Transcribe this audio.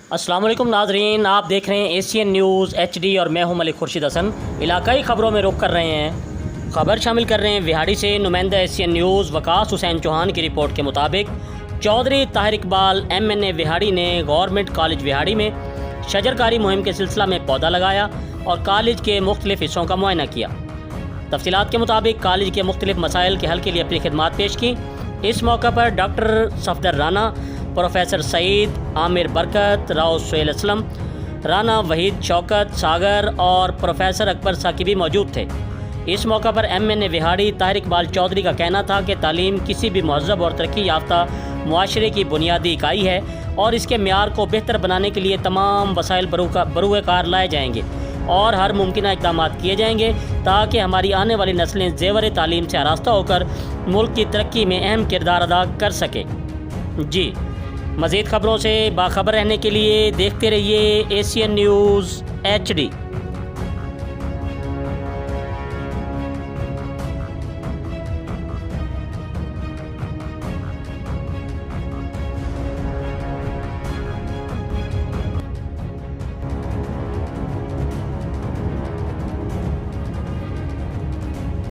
अस्सलाम वालेकुम नाजरीन, आप देख रहे हैं एशियन न्यूज़ HD और मैं हूं मलिक खुर्शीद हसन। इलाकाई ख़बरों में रुख कर रहे हैं। ख़बर शामिल कर रहे हैं विहाड़ी से। नुमाइंदा एशियन न्यूज़ वकास हुसैन चौहान की रिपोर्ट के मुताबिक चौधरी ताहिर इकबाल MNA विहाड़ी ने गवर्नमेंट कॉलेज विहाड़ी में शजरकारी मुहिम के सिलसिला में पौधा लगाया और कॉलेज के मुख्तलिफ हिस्सों का मुआयना किया। तफसीलात के मुताबिक कॉलेज के मुख्तलिफ मसाइल के हल के लिए अपनी खिदमात पेश की। इस मौका पर डॉक्टर सफदर राना, प्रोफेसर सईद, आमिर बरकत, राव सुहेल असलम, राना वहीद शौकत सागर और प्रोफेसर अकबर साकिबी मौजूद थे। इस मौका पर MNA विहाड़ी ताहिर इकबाल चौधरी का कहना था कि तालीम किसी भी महज़ब और तरक्की याफ्ता मुआशरे की बुनियादी इकाई है और इसके म्यार को बेहतर बनाने के लिए तमाम वसाइल बरूए कार लाए जाएंगे और हर मुमकिन इक़दाम किए जाएंगे ताकि हमारी आने वाली नस्लें ज़ेवर तालीम से आरास्ता होकर मुल्क की तरक्की में अहम किरदार अदा कर सकें। जी, मज़ीद ख़बरों से बाखबर रहने के लिए देखते रहिए एशियन न्यूज़ HD।